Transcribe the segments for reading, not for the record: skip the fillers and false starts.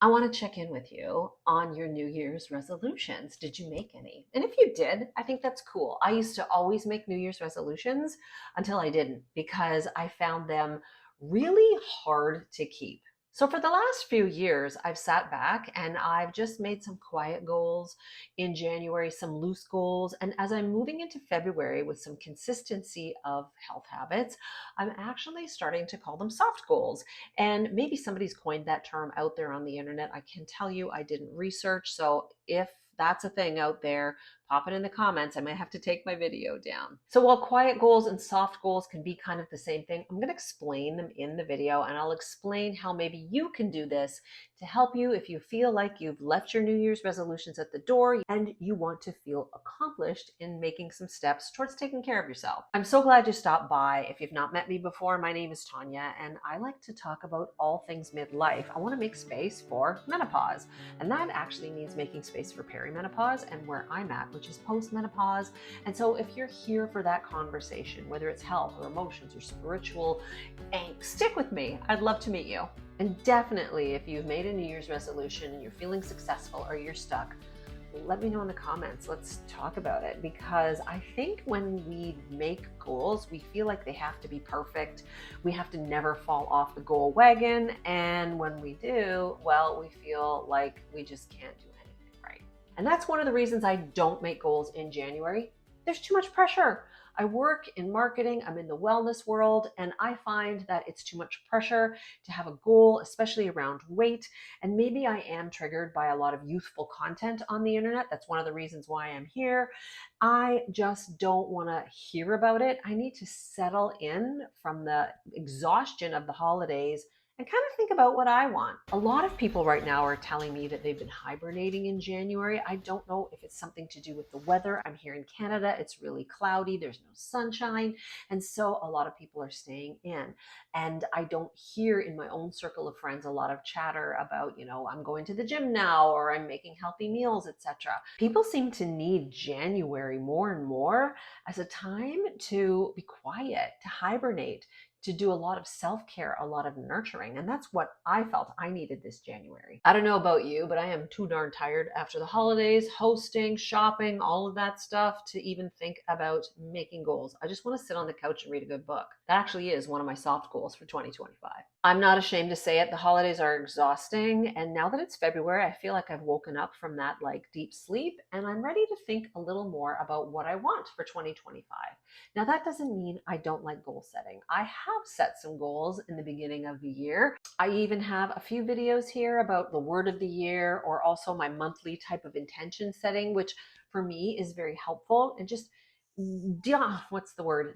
I want to check in with you on your New Year's resolutions. Did you make any? And if you did, I think that's cool. I used to always make New Year's resolutions until I didn't because I found them really hard to keep. So, for the last few years, I've sat back and I've just made some quiet goals in January, some loose goals. And as I'm moving into February with some consistency of health habits, I'm actually starting to call them soft goals. And maybe somebody's coined that term out there on the internet. I can tell you I didn't research. So if that's a thing out there, pop it in the comments. I might have to take my video down. So while quiet goals and soft goals can be kind of the same thing, I'm going to explain them in the video, and I'll explain how maybe you can do this to help you if you feel like you've left your New Year's resolutions at the door and you want to feel accomplished in making some steps towards taking care of yourself. I'm so glad you stopped by. If you've not met me before, my name is Tanya, and I like to talk about all things midlife. I want to make space for menopause, and that actually means making space for perimenopause and where I'm at, which is postmenopause. And so if you're here for that conversation, whether it's health or emotions or spiritual angst, stick with me. I'd love to meet you. And definitely, if you've made a New Year's resolution and you're feeling successful or you're stuck, let me know in the comments. Let's talk about it, because I think when we make goals, we feel like they have to be perfect. We have to never fall off the goal wagon. And when we do, well, we feel like we just can't do anything right. And that's one of the reasons I don't make goals in January. There's too much pressure. I work in marketing, I'm in the wellness world, and I find that it's too much pressure to have a goal, especially around weight. And maybe I am triggered by a lot of youthful content on the internet. That's one of the reasons why I'm here. I just don't want to hear about it. I need to settle in from the exhaustion of the holidays and kind of think about what I want. A lot of people right now are telling me that they've been hibernating in January. I don't know if it's something to do with the weather. I'm here in Canada. It's really cloudy. There's no sunshine. And so a lot of people are staying in. And I don't hear in my own circle of friends a lot of chatter about, I'm going to the gym now, or I'm making healthy meals, etc. People seem to need January more and more as a time to be quiet, to hibernate, to do a lot of self-care, a lot of nurturing. And that's what I felt I needed this January. I don't know about you, but I am too darn tired after the holidays, hosting, shopping, all of that stuff to even think about making goals. I just want to sit on the couch and read a good book. That actually is one of my soft goals for 2025. I'm not ashamed to say it. The holidays are exhausting. And now that it's February, I feel like I've woken up from that deep sleep, and I'm ready to think a little more about what I want for 2025. Now, that doesn't mean I don't like goal setting. I have set some goals in the beginning of the year. I even have a few videos here about the word of the year, or also my monthly type of intention setting, which for me is very helpful, and just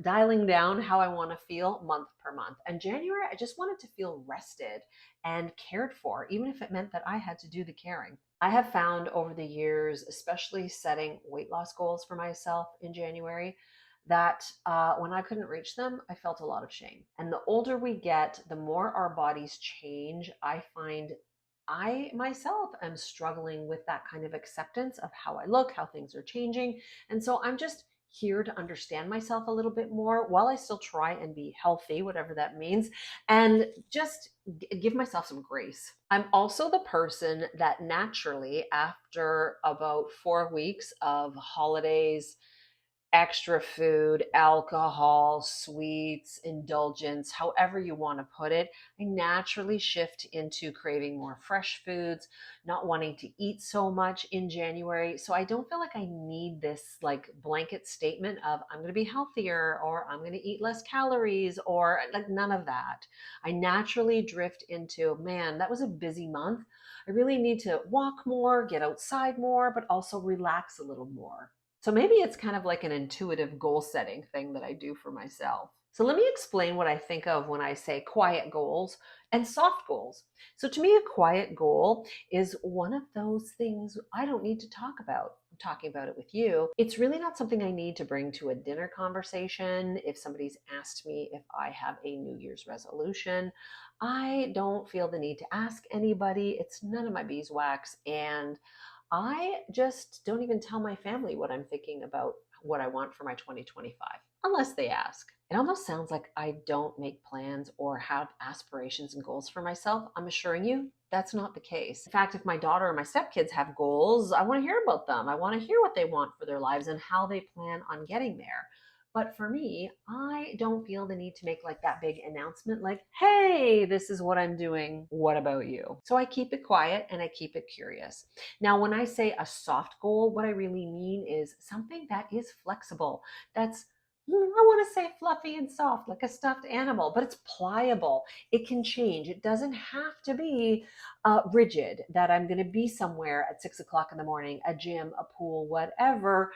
dialing down how I want to feel month per month. And January, I just wanted to feel rested and cared for, even if it meant that I had to do the caring. I have found over the years, especially setting weight loss goals for myself in January, that when I couldn't reach them, I felt a lot of shame. And the older we get, the more our bodies change. I find I myself am struggling with that kind of acceptance of how I look, how things are changing. And so I'm just here to understand myself a little bit more while I still try and be healthy, whatever that means, and just give myself some grace. I'm also the person that naturally, after about 4 weeks of holidays, extra food, alcohol, sweets, indulgence, however you want to put it, I naturally shift into craving more fresh foods, not wanting to eat so much in January. So I don't feel like I need this blanket statement of I'm going to be healthier, or I'm going to eat less calories, or none of that. I naturally drift into, man, that was a busy month. I really need to walk more, get outside more, but also relax a little more. So maybe it's kind of like an intuitive goal setting thing that I do for myself. So let me explain what I think of when I say quiet goals and soft goals. So to me, a quiet goal is one of those things I don't need to talk about. I'm talking about it with you. It's really not something I need to bring to a dinner conversation. If somebody's asked me if I have a New Year's resolution, I don't feel the need to ask anybody. It's none of my beeswax. And I just don't even tell my family what I'm thinking about, what I want for my 2025. unless they ask. It almost sounds like I don't make plans or have aspirations and goals for myself. I'm assuring you that's not the case. In fact, if my daughter or my stepkids have goals, I want to hear about them. I want to hear what they want for their lives and how they plan on getting there. But for me, I don't feel the need to make like that big announcement like, hey, this is what I'm doing. What about you? So I keep it quiet and I keep it curious. Now, when I say a soft goal, what I really mean is something that is flexible, that's I want to say fluffy and soft, like a stuffed animal, but it's pliable. It can change. It doesn't have to be rigid, that I'm going to be somewhere at 6 o'clock in the morning, a gym, a pool, whatever,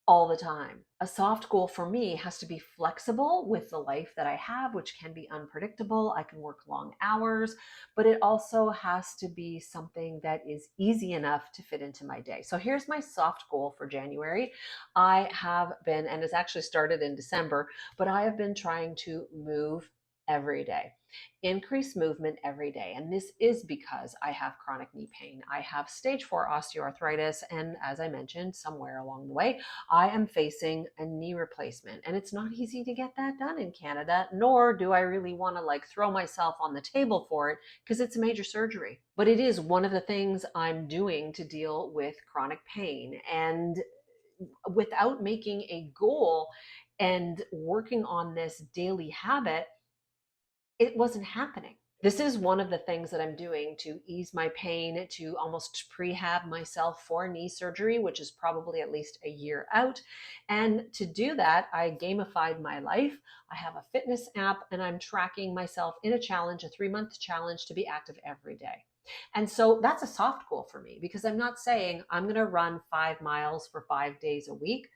all the time. A soft goal for me has to be flexible with the life that I have, which can be unpredictable. I can work long hours, but it also has to be something that is easy enough to fit into my day. So here's my soft goal for January. I have been, and it's actually started in December, but I have been trying to move every day, increase movement every day. And this is because I have chronic knee pain. I have stage 4 osteoarthritis. And as I mentioned, somewhere along the way, I am facing a knee replacement. And it's not easy to get that done in Canada, nor do I really want to like throw myself on the table for it because it's a major surgery. But it is one of the things I'm doing to deal with chronic pain. And without making a goal and working on this daily habit, it wasn't happening. This is one of the things that I'm doing to ease my pain, to almost prehab myself for knee surgery, which is probably at least a year out. And to do that, I gamified my life. I have a fitness app and I'm tracking myself in a challenge, a 3-month challenge to be active every day. And so that's a soft goal for me because I'm not saying I'm going to run 5 miles for 5 days a week,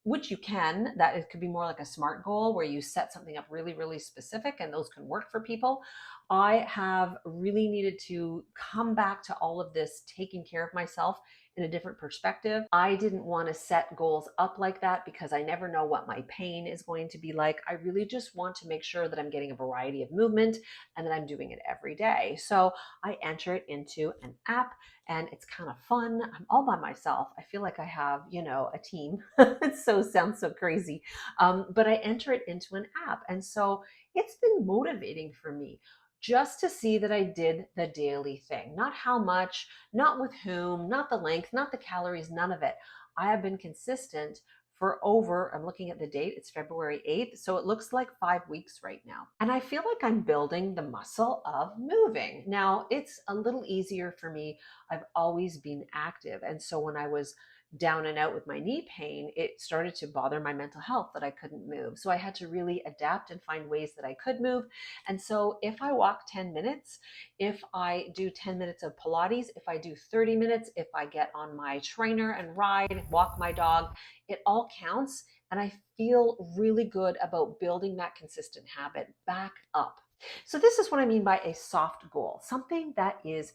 which you can. That it could be more like a SMART goal where you set something up really, really specific and those can work for people. I have really needed to come back to all of this taking care of myself in a different perspective. I didn't want to set goals up like that because I never know what my pain is going to be like. I really just want to make sure that I'm getting a variety of movement and that I'm doing it every day. So I enter it into an app and it's kind of fun. I'm all by myself. I feel like I have, a team. It sounds so crazy. But I enter it into an app. And so it's been motivating for me just to see that I did the daily thing, not how much, not with whom, not the length, not the calories, none of it. I have been consistent for over, I'm looking at the date, it's February 8th. So it looks like 5 weeks right now. And I feel like I'm building the muscle of moving. Now, it's a little easier for me. I've always been active. And so when I was down and out with my knee pain, it started to bother my mental health that I couldn't move. So I had to really adapt and find ways that I could move. And so if I walk 10 minutes, if I do 10 minutes of Pilates, if I do 30 minutes, if I get on my trainer and ride, walk my dog, it all counts. And I feel really good about building that consistent habit back up. So this is what I mean by a soft goal, something that is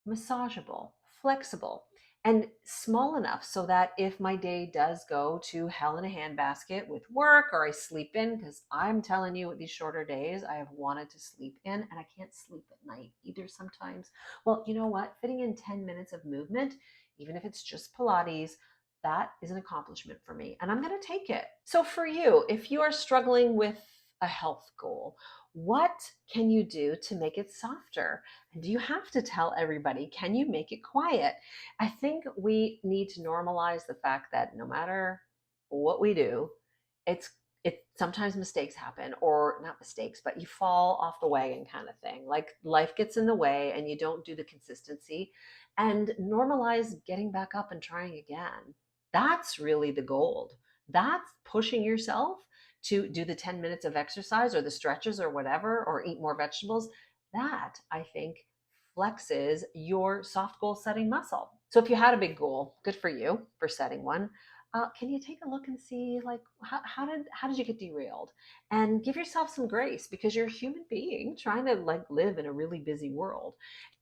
massageable, flexible, and small enough so that if my day does go to hell in a handbasket with work or I sleep in, because I'm telling you, with these shorter days, I have wanted to sleep in and I can't sleep at night either sometimes. Well, you know what? Fitting in 10 minutes of movement, even if it's just Pilates, that is an accomplishment for me and I'm going to take it. So for you, if you are struggling with a health goal, what can you do to make it softer? Do you have to tell everybody? Can you make it quiet? I think we need to normalize the fact that no matter what we do, it's it sometimes mistakes happen, or not mistakes, but you fall off the wagon kind of thing. Like life gets in the way and you don't do the consistency, and normalize getting back up and trying again. That's really the gold. That's pushing yourself to do the 10 minutes of exercise or the stretches or whatever, or eat more vegetables. That I think flexes your soft goal setting muscle. So if you had a big goal, good for you for setting one. Can you take a look and see like how did you get derailed, and give yourself some grace because you're a human being trying to like live in a really busy world.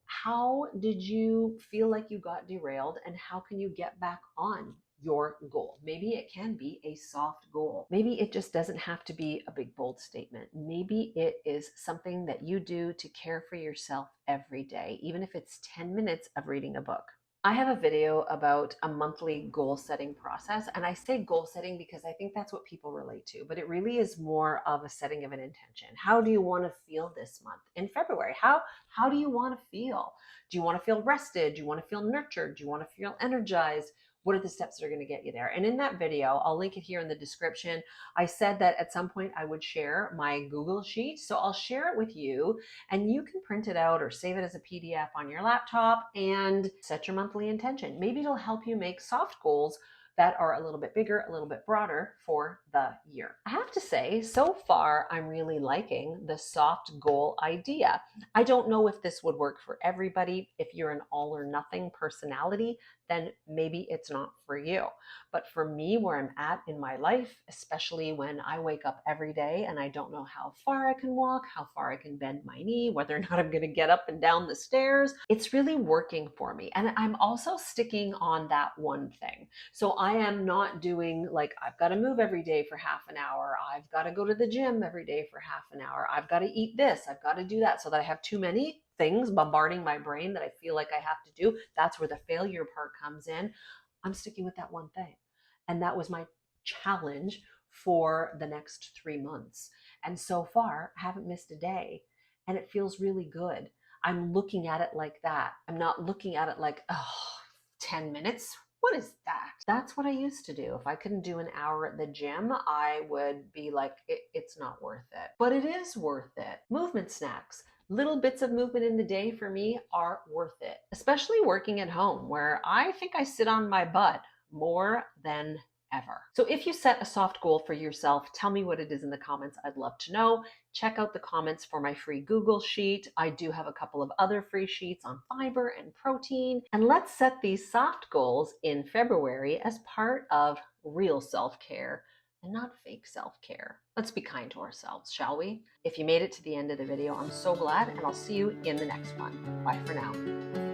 How did you feel like you got derailed, and how can you get back on your goal? Maybe it can be a soft goal. Maybe it just doesn't have to be a big, bold statement. Maybe it is something that you do to care for yourself every day, even if it's 10 minutes of reading a book. I have a video about a monthly goal setting process. And I say goal setting because I think that's what people relate to, but it really is more of a setting of an intention. How do you want to feel this month in February? How do you want to feel? Do you want to feel rested? Do you want to feel nurtured? Do you want to feel energized? What are the steps that are going to get you there? And in that video, I'll link it here in the description. I said that at some point I would share my Google Sheet. So I'll share it with you and you can print it out or save it as a PDF on your laptop and set your monthly intention. Maybe it'll help you make soft goals that are a little bit bigger, a little bit broader for the year. I have to say, so far, I'm really liking the soft goal idea. I don't know if this would work for everybody. If you're an all or nothing personality, then maybe it's not for you. But for me, where I'm at in my life, especially when I wake up every day and I don't know how far I can walk, how far I can bend my knee, whether or not I'm going to get up and down the stairs, it's really working for me. And I'm also sticking on that one thing. So I am not doing like, I've got to move every day for half an hour. I've got to go to the gym every day for half an hour. I've got to eat this. I've got to do that, so that I have too many things bombarding my brain that I feel like I have to do. That's where the failure part comes in. I'm sticking with that one thing. And that was my challenge for the next 3 months. And so far, I haven't missed a day. And it feels really good. I'm looking at it like that. I'm not looking at it like, oh, 10 minutes. What is that? That's what I used to do. If I couldn't do an hour at the gym, I would be like, it's not worth it. But it is worth it. Movement snacks. Little bits of movement in the day for me are worth it, especially working at home where I think I sit on my butt more than ever. So if you set a soft goal for yourself, tell me what it is in the comments. I'd love to know. Check out the comments for my free Google sheet. I do have a couple of other free sheets on fiber and protein. And let's set these soft goals in February as part of real self-care and not fake self-care. Let's be kind to ourselves, shall we? If you made it to the end of the video, I'm so glad, and I'll see you in the next one. Bye for now.